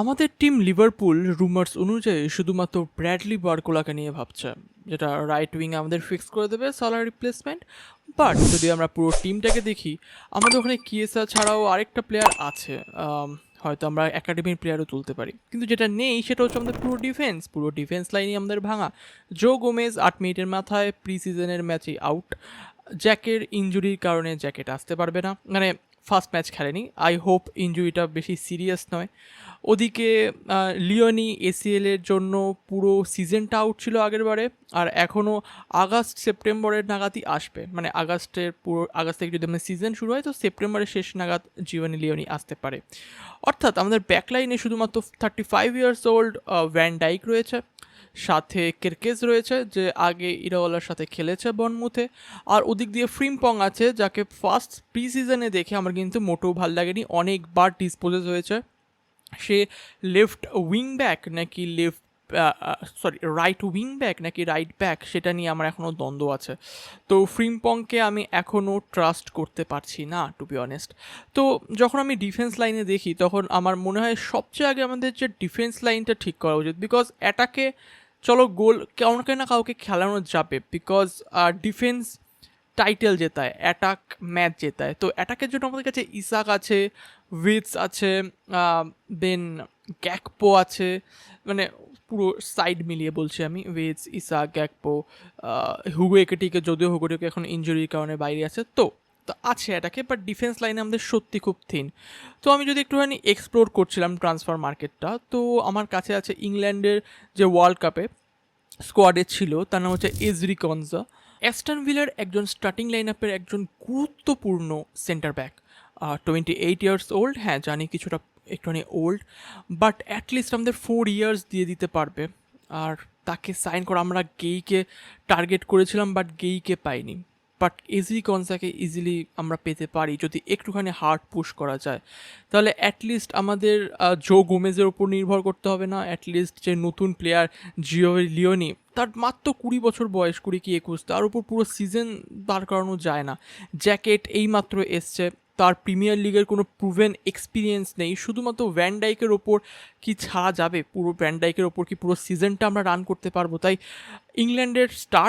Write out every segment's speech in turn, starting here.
আমাদের team Liverpool rumours অনুযায়ী শুধুমাত্র ব্র্যাডলি বারকোলাকে নিয়ে ভাবছে, যেটা রাইট উইং আমাদের ফিক্স করে দেবে সালার রিপ্লেসমেন্ট। বাট যদি আমরা পুরো টিমটাকে দেখি, আমাদের ওখানে কিয়েসা ছাড়াও আরেকটা প্লেয়ার আছে। হয়তো আমরা একাডেমির প্লেয়ারও তুলতে পারি, কিন্তু যেটা নেই সেটা হচ্ছে আমাদের পুরো ডিফেন্স লাইনই আমাদের ভাঙা। জো গোমেজ 8 মিনিটের মাথায় প্রি সিজনের ম্যাচে আউট। জ্যাকের ইঞ্জুরির কারণে জ্যাকেট আসতে পারবে না, মানে ফার্স্ট ম্যাচ খেলেনি। আই হোপ ইঞ্জুরিটা বেশি সিরিয়াস নয়। ওদিকে লিওনি এসিএলের জন্য পুরো সিজনটা আউট ছিল আগের বারে, আর এখনও আগস্ট সেপ্টেম্বরের নাগাদই আসবে, মানে আগস্ট থেকে যদি আমাদের সিজন শুরু হয় তো সেপ্টেম্বরের শেষ নাগাদ জিওনি লিওনি আসতে পারে। অর্থাৎ আমাদের ব্যাকলাইনে শুধুমাত্র 35 ইয়ার্স ওল্ড ভ্যান ডাইক রয়েছে, সাথে কেরকেজ রয়েছে যে আগে ইরাওয়ালার সাথে খেলেছে বনমুথে, আর ওদিক দিয়ে ফ্রিম্পং আছে যাকে ফার্স্ট প্রি সিজনে দেখে আমার কিন্তু মোটেও ভাল লাগেনি, অনেকবার ডিসপোজেস হয়েছে। সে লেফট উইং ব্যাক নাকি রাইট উইং ব্যাক নাকি রাইট ব্যাক, সেটা নিয়ে আমার এখনও দ্বন্দ্ব আছে। তো ফ্রিম্পংকে আমি এখনও ট্রাস্ট করতে পারছি না, টু বি অনেস্ট। তো যখন আমি ডিফেন্স লাইনে দেখি তখন আমার মনে হয় সবচেয়ে আগে আমাদের যে ডিফেন্স লাইনটা ঠিক করা উচিত, বিকজ অ্যাটাকে চলো গোল কাউকে না কাউকে খেলানো যাবে, বিকজ ডিফেন্স টাইটেল জেতায়, অ্যাটাক ম্যাচ জেতায়। তো অ্যাটাকের জন্য আমাদের কাছে ইসাক আছে, উইটস আছে, দেন গ্যাকপো আছে, মানে পুরো সাইড মিলিয়ে বলছি আমি, উইটস, ইসাক, গ্যাকপো, হুগো একেটিকে, যদিও হুগোটিকে এখন ইঞ্জুরির কারণে বাইরে আছে। তো তো আছে অ্যাটাকে, বাট ডিফেন্স লাইনে আমাদের সত্যি খুব থিন। তো আমি যদি একটুখানি এক্সপ্লোর করছিলাম ট্রান্সফার মার্কেটটা, তো আমার কাছে আছে ইংল্যান্ডের যে ওয়ার্ল্ড কাপে স্কোয়াডে ছিল, তার নাম হচ্ছে এজরি কনজা, অ্যাস্টন ভিলার একজন স্টার্টিং লাইন আপের একজন গুরুত্বপূর্ণ সেন্টার ব্যাক। 28 ইয়ার্স ওল্ড, হ্যাঁ জানি কিছুটা একটুখানি ওল্ড, বাট অ্যাটলিস্ট আমাদের 4 ইয়ার্স দিয়ে দিতে পারবে। আর তাকে সাইন করা, আমরা গেইকে টার্গেট করেছিলাম বাট গেইকে পাইনি, বাট এজরি কনসাকে ইজিলি আমরা পেতে পারি যদি একটুখানি হার্ড পুশ করা যায়। তাহলে অ্যাটলিস্ট আমাদের জো গোমেজের ওপর নির্ভর করতে হবে না। অ্যাটলিস্ট যে নতুন প্লেয়ার জিও লিওনি, তার মাত্র 20 বছর বয়স, 20 কি 21, তার উপর পুরো সিজন দাঁড় করানো যায় না। জ্যাকেট এইমাত্র এসছে, তার প্রিমিয়ার লিগের কোনো প্রুভেন এক্সপিরিয়েন্স নেই। শুধুমাত্র ভ্যান ডাইকের ওপর কি ছাড়া যাবে? পুরো ভ্যান ডাইকের ওপর কি পুরো সিজনটা আমরা রান করতে পারবো? তাই ইংল্যান্ডের স্টার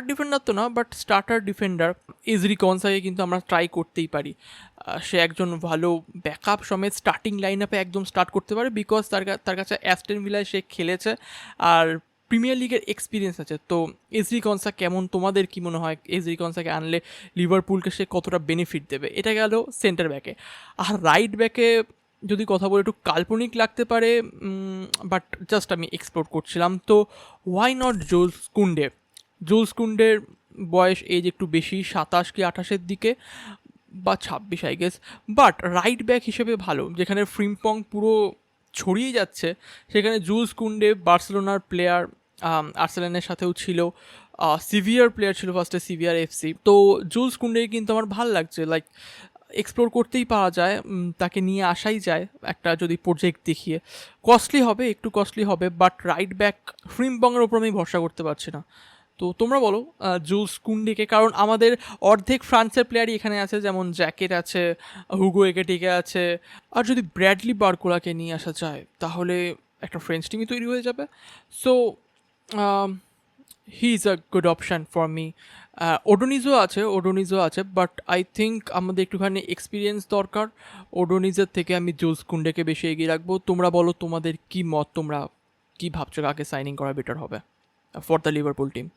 ডিফেন্ডার তো না, বাট স্টার্টার ডিফেন্ডার এজরি কনসাকে কিন্তু আমরা ট্রাই করতেই পারি। সে একজন ভালো ব্যাকআপ সমেত স্টার্টিং লাইন আপে একদম স্টার্ট করতে পারে, বিকজ তার কাছে অ্যাস্টন ভিলায় সে খেলেছে আর প্রিমিয়ার লিগের এক্সপিরিয়েন্স আছে। তো এজরি কনসা কেমন, তোমাদের কি মনে হয় এজরি কনসাকে আনলে লিভারপুলকে সে কতটা বেনিফিট দেবে? এটা গেল সেন্টার ব্যাকে। আর রাইট ব্যাকে যদি কথা বলে একটু কাল্পনিক লাগতে পারে, বাট জাস্ট আমি এক্সপ্লোর করছিলাম। তো ওয়াই নট জুলস কুন্ডের বয়স এজ একটু বেশি, 27 কি 28-এর দিকে বা 26 I guess, but right back হিসেবে ভালো। যেখানে ফ্রিম্পং পুরো ছড়িয়ে যাচ্ছে, সেখানে জুলস কুন্ডে বার্সেলোনার প্লেয়ার, আর্সেনালের সাথেও ছিল, সিভিয়ার প্লেয়ার ছিল ফার্স্টে সিভিয়ার এফসি। তো জুলস কুন্ডে কিন্তু আমার ভাল লাগছে, লাইক এক্সপ্লোর করতেই পাওয়া যায়, তাকে নিয়ে আসাই যায় একটা যদি প্রজেক্ট দেখিয়ে। একটু কস্টলি হবে, বাট রাইট ব্যাক ফ্রিম্পংয়ের ওপর আমি ভরসা করতে পারছি না। তো তোমরা বলো জুলস কুন্ডেকে, কারণ আমাদের অর্ধেক ফ্রান্সের প্লেয়ারই এখানে আছে, যেমন জ্যাকেট আছে, হুগো একেটিকে আছে, আর যদি ব্র্যাডলি বারকোলাকে নিয়ে আসা যায় তাহলে একটা ফ্রেঞ্চ টিমই তৈরি হয়ে যাবে। So he is a good option for me. ওডোনিজও আছে, বাট আই থিঙ্ক আমাদের একটুখানি এক্সপিরিয়েন্স দরকার। ওডোনিজের থেকে আমি জুলস কুন্ডেকে বেশি এগিয়ে রাখবো। তোমরা বলো তোমাদের কি মত, তোমরা কি ভাবছো কাকে সাইনিং করা বেটার হবে ফর দ্য লিভারপুল টিম?